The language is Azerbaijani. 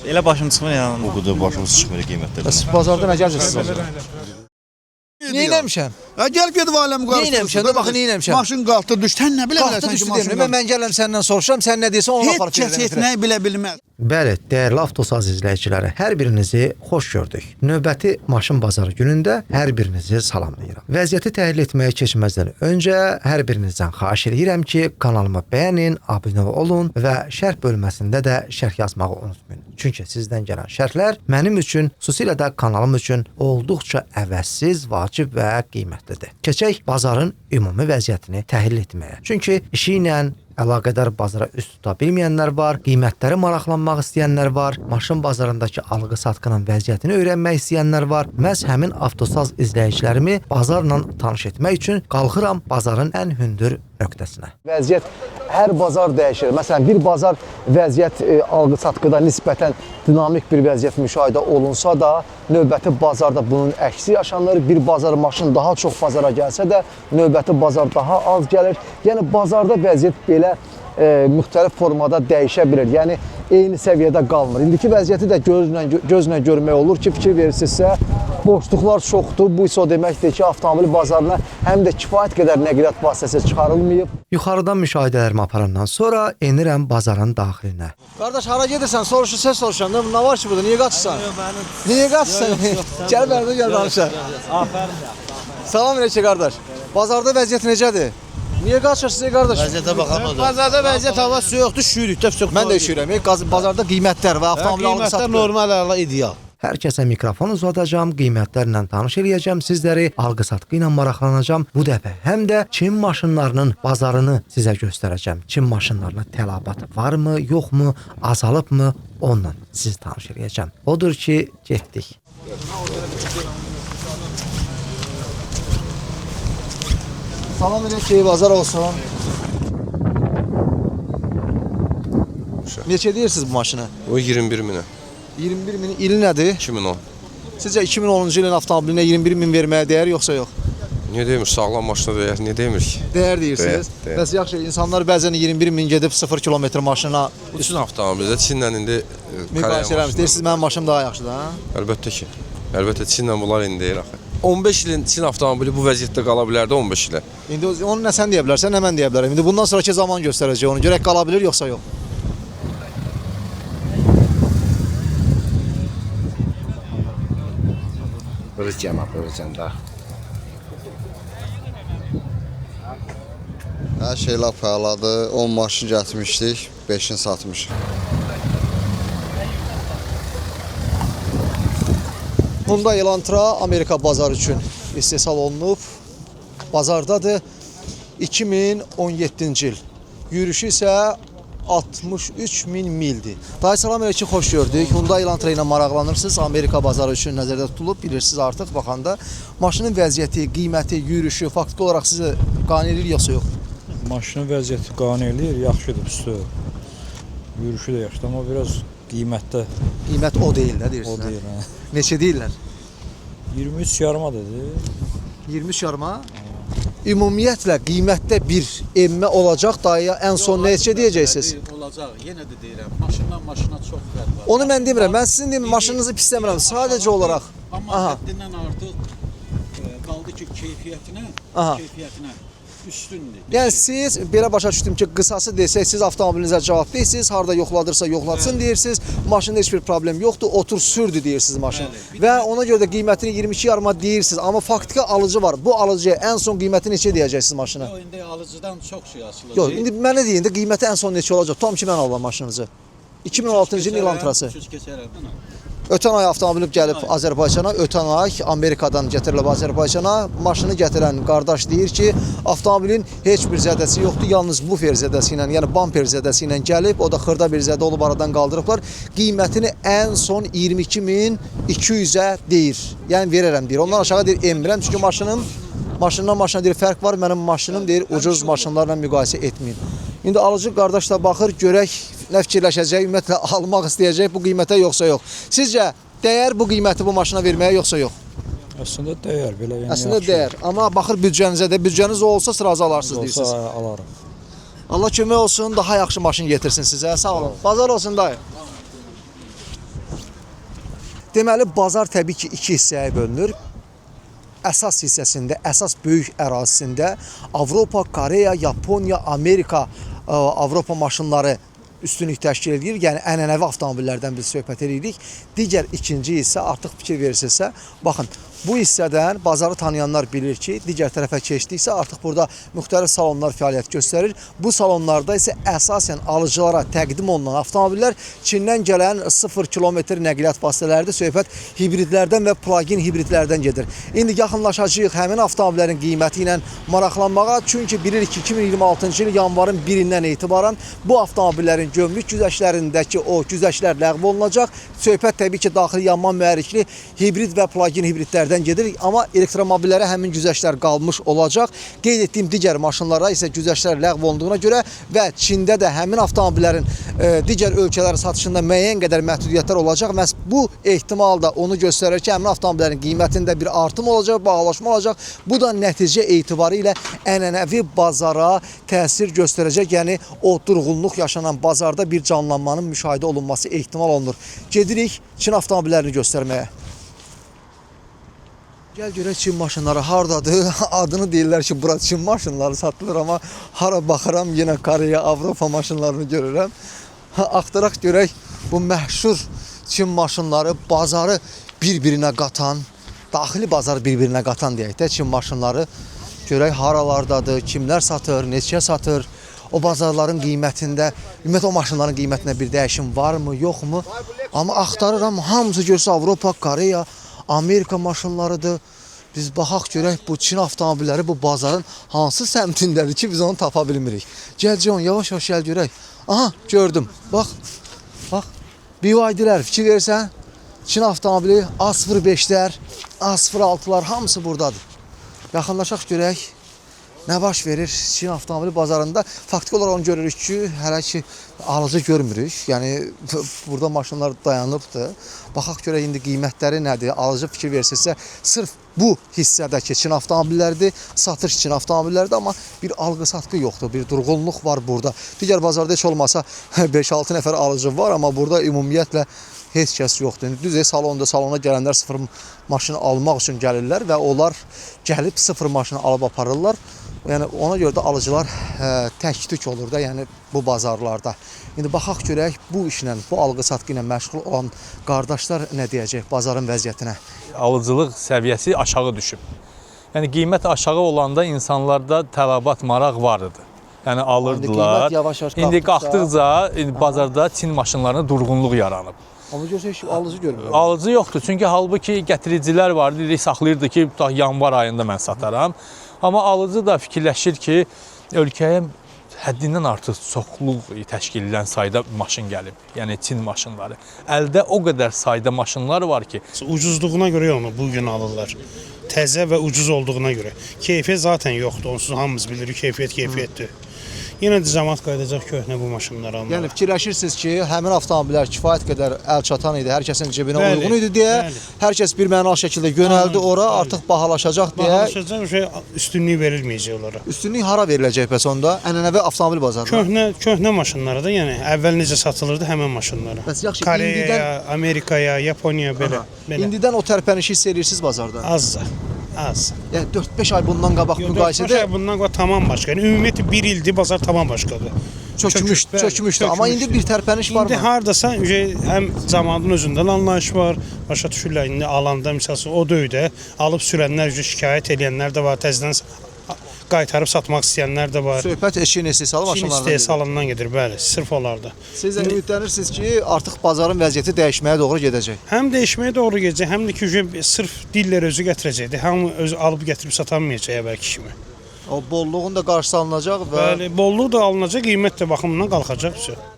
Elə başım çıxmır yəni. O qədər başımız çıxmır qiymətlər. Bəs bazarda nə gəzirsiniz? Neynəmişəm? Ya gəl gedib aləm qarşısında. Neynəmişəm? Də baxın neynəmişəm. Maşın qalxdı düşdü. Sən nə bilə Qalxdı bilərsən ki, düşdü maşın deyirəm. Mən gəlirəm səndən soruşuram, sən nə deyirsən onu aparıb heç kəs etməyi bilə bilməz. Bəli, dəyərli Avtosaz izləyiciləri, hər birinizi xoş gördük. Növbəti maşın bazarı günündə hər birinizi salamlayıram. Vəziyyəti təhlil etməyə keçməzdən öncə hər birinizdən xahiş edirəm ki, kanalımı bəyənin, abunə olun və şərh bölməsində də şərh yazmağı unutmayın. Çünki sizdən gələn şərhlər mənim üçün, xüsusilə də kanalım üçün olduqca əvəzsiz, vacib və qiymətlidir. Keçək bazarın ümumi vəziyyətini təhlil etməyə. Çünki işi ilə əlaqədar bazara üst tuta bilməyənlər var, qiymətləri maraqlanmaq istəyənlər var, maşın bazarındakı alğı-satqının vəziyyətini öyrənmək istəyənlər var. Məhz həmin Avtosaz izləyicilərimi bazarla tanış etmək üçün qalxıram bazarın ən hündür nöqtəsinə. Vəziyyət hər bazar dəyişir. Məsələn, bir bazar vəziyyət alğı-satqıda nisbətən dinamik bir vəziyyət müşahidə olunsa da, növbəti bazarda bunun əksi yaşanır. Bir bazar maşın daha çox bazara gəlsə də, növbəti bazar daha az gəlir. Yəni bazarda vəziyyət belə müxtəlif formada dəyişə bilir. Yəni eyni səviyyədə qalmır. İndiki vəziyyəti də gözlə görmək olur ki, fikir verirsinizsə, boşluqlar çoxdur. Bu isə o deməkdir ki, avtomobil bazarına həm də kifayət qədər nəqliyyat vasitəsi çıxarılmayıb. Yuxarıdan müşahidələrimi aparandan sonra enirəm bazarın daxilinə. Qardaş, hara gedirsən? Soruşursan, soruşan. Nə var ki burada? Niyə qaçırsan? Niyə qaçırsan? Gəl bərdə, gəl danışaq. Afərin. Salam eləyək qardaş. Bazarda vəziyyət necədir? Niyə qaçırsınız qardaş? Vəziyyətə baxamadım. Bazarda vəziyyət hava su yoxdur, şürük, çox. Mən də üşüyürəm. Bazarda qiymətlər və avtomobil alğı-satqı normal, ideal. Hər kəsə mikrofon uzadacağam, qiymətlərlə tanış eləyəcəm sizləri, alğı-satqı ilə maraqlanacağım. Bu dəfə həm də Çin maşınlarının bazarını sizə göstərəcəm. Çin maşınlarına tələbat varmı, yoxmu, azalıbmı, onunla sizi tanış eləyəcəm. Odur ki, getdik. Salam eləyək, bazar olsun. Neçə deyirsiniz bu maşını? O 21 minə. 21 min ili nədir? 2010. Sizcə 2010-cu ilin avtomobilinə 21 min verməyə dəyər yoxsa yox? Niyə demir? Sağlam maşına dəyər. Niyə demir ki? Dəyər deyirsiniz. Dəyər. Bəs yaxşı, insanlar bəzən 21 min gedib 0 kilometr maşına Bütün avtomobildə Çinlə indi müqayisə eləmiş. Deyirsiniz, mənim maşınım daha yaxşıdır, ha? Əlbəttə ki. Əlbəttə Çinlə bunlar indi deyir axı. 15 ilin Çin avtomobili bu vəziyyətdə qala bilərdi 15 ilə. İndi onu nə sən deyə bilərsən, nə mən deyə bilərəm. İndi bundan sonraki zaman göstərəcək onu. Görək qala bilir yoxsa yox. Öləcəm də. Hər şey lap əladır. 10 maşın gətirmişdik, 5-ini satmışıq. Hyundai Elantra Amerika bazarı üçün istehsal olunub. Bazardadır 2017-ci il. Yürüyüşü isə 63 min mildir. Daha salam eləyək ki, xoş gördük. Hyundai Elantra ilə maraqlanırsınız. Amerika bazarı üçün nəzərdə tutulub. Bilirsiniz artıq baxanda. Maşının vəziyyəti, qiyməti, yürüyüşü faktiki olaraq sizi qane edir yoxsa yox? Maşının vəziyyəti qane eləyir, yaxşıdır, üstü. Yürüyüşü də yaxşıdır, amma biraz qiymətdə Qiymət o deyil, nə o deyirsiniz? deyil. Hə. Neçə deyirlər? 23 yarıma dedi. 23 yarıma. Ümumiyyətlə qiymətdə bir enmə olacaq. Dayıya ən son neçə deyəcəksiniz? Olacaq. Yenə də deyirəm, maşından maşına çox fərq var. Onu mən demirəm. Mən sizin demin maşınınızı pisləmirəm. Sadəcə olaraq. Amma həddindən artıq qaldı ki, keyfiyyətinə üstündür. Yəni siz belə başa düşdüm ki, qısası desək, siz avtomobilinizə cavab deyirsiniz, harda yoxladırsa yoxlatsın deyirsiniz, maşında heç bir problem yoxdur, otur sürdü deyirsiniz maşın. Və ona görə də qiymətini 22 yarıma deyirsiniz, amma faktiki alıcı var. Bu alıcıya ən son qiyməti neçə deyəcəksiniz maşına? Yox, indi alıcıdan çox şey asılır. Yox, indi mənə deyin də qiyməti ən son neçə olacaq? Tam ki mən alıram maşınınızı. 2016-cı il Elantrası. Ötən ay avtomobil gəlib Azərbaycana, ötən ay Amerikadan gətirilib Azərbaycana. Maşını gətirən qardaş deyir ki, avtomobilin heç bir zədəsi yoxdur, yalnız bufer zədəsi ilə, yəni bumper zədəsi ilə gəlib, o da xırda bir zədə olub aradan qaldırıblar. Qiymətini ən son 22.200-ə deyir. Yəni verərəm deyir. Ondan aşağı deyir emirəm, çünki maşından maşına deyir fərq var. Mənim maşınım deyir ucuz maşınlarla müqayisə etməyin. İndi alıcı qardaş da baxır, görək nə fikirləşəcək, ümumiyyətlə almaq istəyəcək bu qiymətə yoxsa yox. Sizcə dəyər bu qiyməti bu maşına verməyə yoxsa yox? Əslində dəyər belə. Yəni Əslində dəyər, amma baxır büdcənizə də, büdcəniz olsa sırazı alarsınız deyirsiniz. Olsa alarım. Allah kömək olsun, daha yaxşı maşın getirsin sizə. Sağ olun. Bazar olsun dayı. Deməli, bazar təbii ki, iki hissəyə bölünür. Əsas hissəsində, əsas böyük ərazisində Avropa, Koreya, Yaponiya, Amerika, Avropa maşınları üstünlük təşkil edir. Yəni ənənəvi avtomobillərdən biz söhbət edirik. Digər ikinci hissə artıq fikir verirsinizsə, baxın, bu hissədən bazarı tanıyanlar bilir ki, digər tərəfə keçdiksə artıq burada müxtəlif salonlar fəaliyyət göstərir. Bu salonlarda isə əsasən alıcılara təqdim olunan avtomobillər Çindən gələn 0 kilometr nəqliyyat vasitələridir. Söhbət hibridlərdən və plug-in hibridlərdən gedir. İndi yaxınlaşacağıq həmin avtomobillərin qiyməti ilə maraqlanmağa. Çünki bilirik ki, 2026-cı il yanvarın 1-dən etibarən bu avtomobillərin gömrük güzəştlərindəki o güzəştlər ləğv olunacaq. Söhbət təbii ki, daxili yanma mühərrikli hibrid və plug-in hibridlərdən gedir. Amma elektromobillərə həmin güzəştlər qalmış olacaq. Qeyd etdiyim digər maşınlara isə güzəştlər ləğv olunduğuna görə və Çində də həmin avtomobillərin digər ölkələrə satışında müəyyən qədər məhdudiyyətlər olacaq. Məhz bu ehtimal da onu göstərir ki, həmin avtomobillərin qiymətində bir artım olacaq, bahalaşma olacaq. Bu da nəticə etibarı ilə ənənəvi bazara təsir göstərəcək. Yəni o durğunluq yaşanan bazarda bir canlanmanın müşahidə olunması ehtimal olunur. Gedirik Çin avtomobillərini göstərməyə. Gəl görək Çin maşınları hardadır? Adını deyirlər ki, bura Çin maşınları satılır, amma hara baxıram yenə Koreya, Avropa maşınlarını görürəm. Axtaraq görək bu məşhur Çin maşınları bazarı bir-birinə qatan, daxili bazarı bir-birinə qatan deyək də Çin maşınları görək haralardadır, kimlər satır, neçə satır. O bazarların qiymətində, ümumiyyətlə o maşınların qiymətində bir dəyişim varmı, yoxmu? Amma axtarıram, hamısı görsə Avropa, Koreya, Amerika maşınlarıdır. Biz baxaq görək bu Çin avtomobilləri bu bazarın hansı səmtindədir ki, biz onu tapa bilmirik. Gəl John, yavaş-yavaş gəl görək. Aha, gördüm. Bax, bax. BYD-lər, fikir verirsən, Çin avtomobili A05-lər, A06-lar hamısı buradadır. Yaxınlaşaq görək. Nə baş verir Çin avtomobili bazarında? Faktiki olaraq onu görürük ki, hələ ki alıcı görmürük. Yəni burada maşınlar dayanıbdır. Baxaq görək indi qiymətləri nədir? Alıcı fikir versinsə, sırf bu hissədəki Çin avtomobilləridir, satış Çin avtomobilləridir, amma bir alqı-satqı yoxdur, bir durğunluq var burada. Digər bazarda heç olmasa 5-6 nəfər alıcı var, amma burada ümumiyyətlə heç kəs yoxdur. Düz salona gələnlər sıfır maşını almaq üçün gəlirlər və onlar gəlib sıfır maşını alıb aparırlar. Yəni ona görə də alıcılar təktük olur da, yəni bu bazarlarda. İndi baxaq görək bu işlə, bu alqı-satqı ilə məşğul olan qardaşlar nə deyəcək bazarın vəziyyətinə? Alıcılıq səviyyəsi aşağı düşüb. Yəni qiymət aşağı olanda insanlarda tələbat, maraq var idi. Yəni alırdılar. İndi qalxdıqca bazarda Çin maşınlarına durğunluq yaranıb. Amma görsə heç alıcı görmür. Alıcı yoxdur. Çünki halbuki gətiricilər vardı, saxlayırdı ki, yanvar ayında mən sataram. Amma alıcı da fikirləşir ki, ölkəyə həddindən artıq çoxluq təşkil edən sayda maşın gəlib. Yəni Çin maşınları. Əldə o qədər sayda maşınlar var ki, ucuzluğuna görə onu bugün alırlar. Təzə və ucuz olduğuna görə. Keyfiyyət zaten yoxdur. Onsuz hamımız bilirik keyfiyyətdir. Yenə də cəmaət qayıdacaq köhnə bu maşınları almağa. Yəni fikirləşirsiniz ki, həmin avtomobillər kifayət qədər əl çatan idi, hər kəsin cibinə uyğun idi deyə, hər kəs bir mənalı şəkildə yönəldi ora, artıq bahalaşacaq deyə. Bahalaşacaq, üstünlük verilməyəcək onlara. Üstünlük hara veriləcək bəs onda? Ənənəvi avtomobil bazarında. Köhnə maşınlara da, yəni əvvəl necə satılırdı həmin maşınlara. Bəs yaxşı, Koreyaya, Amerikaya, Yaponiyaya belə. İndidən o tərpənişi hiss edirsiniz bazarda? Az. Yəni 4-5 ay bundan qabaq müqayisədə 4-5 ay bundan qabaq tamam başqa. Yəni ümumiyyətlə 1 ildir bazar tamam başqadır. Çökmüşdü. Amma indi bir tərpəniş varmı? İndi hardasa həm cəmaatın özündən anlayış var. Başa düşürlər. İndi alanda məsələn o döydə alıb sürənlər şikayət edənlər də var. Təzədən qaytarıb satmaq istəyənlər də var. Söhbət Çin istehsalı maşınlarından Çin istehsalından gedir, bəli, sırf onlarda. Siz də ümidlənirsiniz ki, artıq bazarın vəziyyəti dəyişməyə doğru gedəcək. Həm dəyişməyə doğru gedəcək, həm də ki, sırf dillər özü gətirəcəkdir. Hamı özü alıb gətirib satamayacaq əvvəlki kimi. O bolluğun da qarşısı alınacaq və Bəli, bolluq da alınacaq, qiymət də baxımından qalxacaq.